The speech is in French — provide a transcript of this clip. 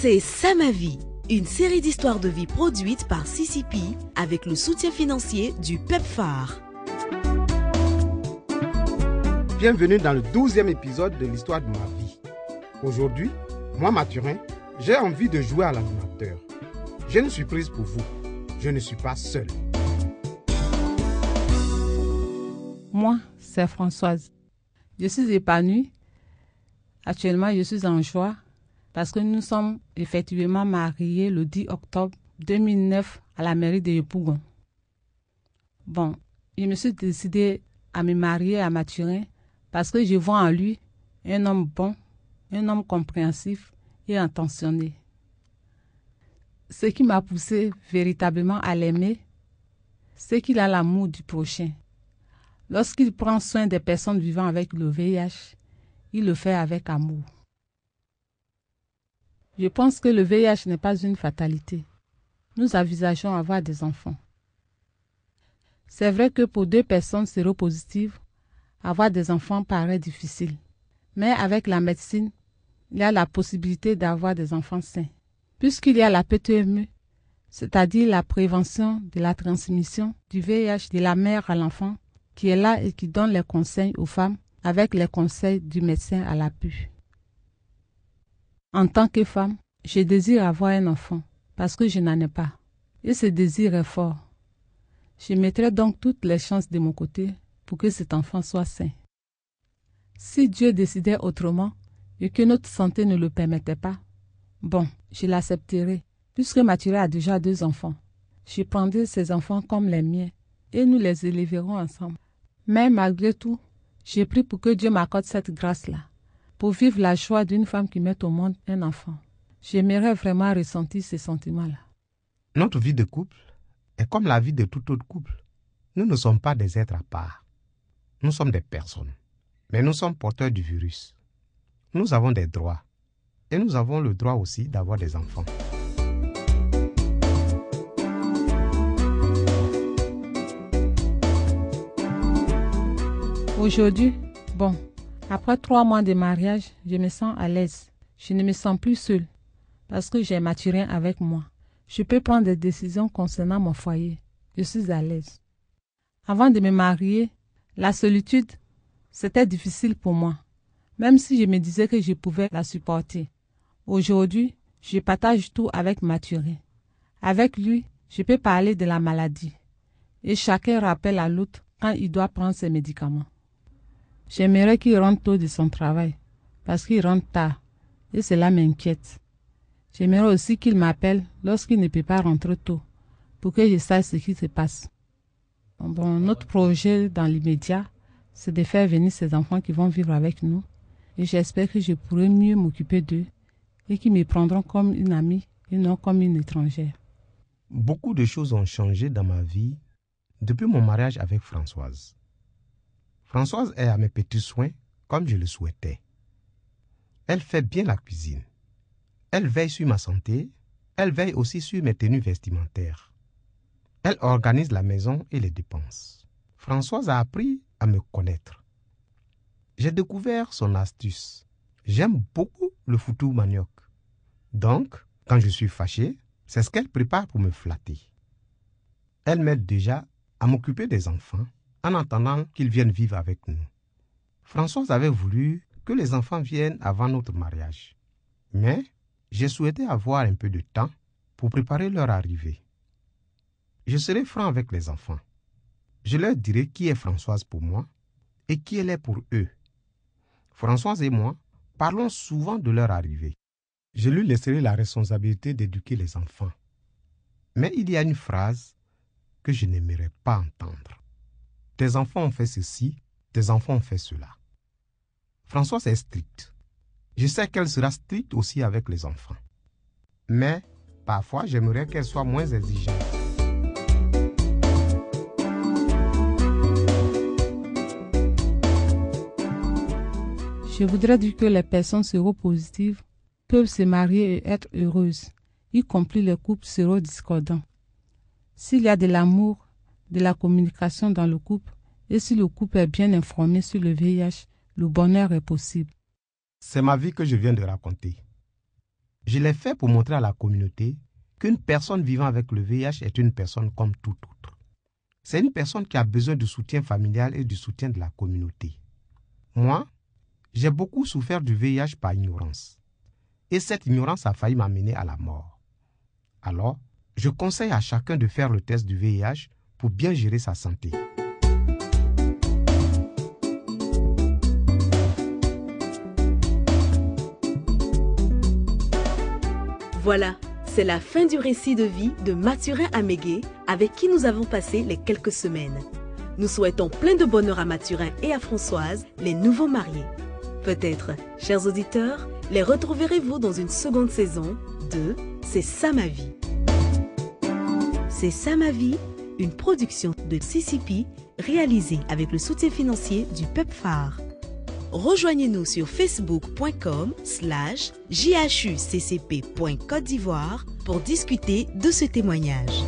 C'est Ça ma vie, une série d'histoires de vie produite par CCP avec le soutien financier du PEPFAR. Bienvenue dans le 12e épisode de l'histoire de ma vie. Aujourd'hui, moi Mathurin, j'ai envie de jouer à l'animateur. J'ai une surprise pour vous. Je ne suis pas seul. Moi, c'est Françoise. Je suis épanouie. Actuellement, je suis en joie parce que nous sommes effectivement mariés le 10 octobre 2009 à la mairie de Yopougon. Bon, je me suis décidée à me marier à Mathurin parce que je vois en lui un homme bon, un homme compréhensif et attentionné. Ce qui m'a poussée véritablement à l'aimer, c'est qu'il a l'amour du prochain. Lorsqu'il prend soin des personnes vivant avec le VIH, il le fait avec amour. Je pense que le VIH n'est pas une fatalité. Nous envisageons avoir des enfants. C'est vrai que pour 2 personnes séropositives, avoir des enfants paraît difficile. Mais avec la médecine, il y a la possibilité d'avoir des enfants sains. Puisqu'il y a la PTME, c'est-à-dire la prévention de la transmission du VIH de la mère à l'enfant, qui est là et qui donne les conseils aux femmes avec les conseils du médecin à l'appui. En tant que femme, je désire avoir un enfant parce que je n'en ai pas. Et ce désir est fort. Je mettrai donc toutes les chances de mon côté pour que cet enfant soit sain. Si Dieu décidait autrement et que notre santé ne le permettait pas, bon, je l'accepterai. Puisque Mathurin a déjà 2 enfants, je prendrai ces enfants comme les miens et nous les élèverons ensemble. Mais malgré tout, j'ai prié pour que Dieu m'accorde cette grâce-là, pour vivre la joie d'une femme qui met au monde un enfant. J'aimerais vraiment ressentir ces sentiments-là. Notre vie de couple est comme la vie de tout autre couple. Nous ne sommes pas des êtres à part. Nous sommes des personnes. Mais nous sommes porteurs du virus. Nous avons des droits. Et nous avons le droit aussi d'avoir des enfants. Aujourd'hui, bon, après 3 mois de mariage, je me sens à l'aise. Je ne me sens plus seule parce que j'ai Mathurin avec moi. Je peux prendre des décisions concernant mon foyer. Je suis à l'aise. Avant de me marier, la solitude, c'était difficile pour moi, même si je me disais que je pouvais la supporter. Aujourd'hui, je partage tout avec Mathurin. Avec lui, je peux parler de la maladie et chacun rappelle à l'autre quand il doit prendre ses médicaments. J'aimerais qu'il rentre tôt de son travail parce qu'il rentre tard et cela m'inquiète. J'aimerais aussi qu'il m'appelle lorsqu'il ne peut pas rentrer tôt pour que je sache ce qui se passe. Bon, notre projet dans l'immédiat, c'est de faire venir ces enfants qui vont vivre avec nous et j'espère que je pourrai mieux m'occuper d'eux et qu'ils me prendront comme une amie et non comme une étrangère. Beaucoup de choses ont changé dans ma vie depuis mon mariage avec Françoise. Françoise est à mes petits soins comme je le souhaitais. Elle fait bien la cuisine. Elle veille sur ma santé. Elle veille aussi sur mes tenues vestimentaires. Elle organise la maison et les dépenses. Françoise a appris à me connaître. J'ai découvert son astuce. J'aime beaucoup le foutou manioc. Donc, quand je suis fâché, c'est ce qu'elle prépare pour me flatter. Elle m'aide déjà à m'occuper des enfants en attendant qu'ils viennent vivre avec nous. Françoise avait voulu que les enfants viennent avant notre mariage. Mais j'ai souhaité avoir un peu de temps pour préparer leur arrivée. Je serai franc avec les enfants. Je leur dirai qui est Françoise pour moi et qui elle est pour eux. Françoise et moi parlons souvent de leur arrivée. Je lui laisserai la responsabilité d'éduquer les enfants. Mais il y a une phrase que je n'aimerais pas entendre. Tes enfants ont fait ceci, tes enfants ont fait cela. Françoise est stricte. Je sais qu'elle sera stricte aussi avec les enfants. Mais parfois, j'aimerais qu'elle soit moins exigeante. Je voudrais dire que les personnes séropositives peuvent se marier et être heureuses, y compris les couples sérodiscordants. S'il y a de l'amour, de la communication dans le couple, et si le couple est bien informé sur le VIH, le bonheur est possible. C'est ma vie que je viens de raconter. Je l'ai fait pour montrer à la communauté qu'une personne vivant avec le VIH est une personne comme toute autre. C'est une personne qui a besoin de soutien familial et du soutien de la communauté. Moi, j'ai beaucoup souffert du VIH par ignorance. Et cette ignorance a failli m'amener à la mort. Alors, je conseille à chacun de faire le test du VIH pour bien gérer sa santé. Voilà, c'est la fin du récit de vie de Mathurin Amégué avec qui nous avons passé les quelques semaines. Nous souhaitons plein de bonheur à Mathurin et à Françoise, les nouveaux mariés. Peut-être, chers auditeurs, les retrouverez-vous dans une seconde saison de C'est ça ma vie. C'est ça ma vie, une production de CCP réalisée avec le soutien financier du PEPFAR. Rejoignez-nous sur facebook.com/jhuccp.Côte d'Ivoire pour discuter de ce témoignage.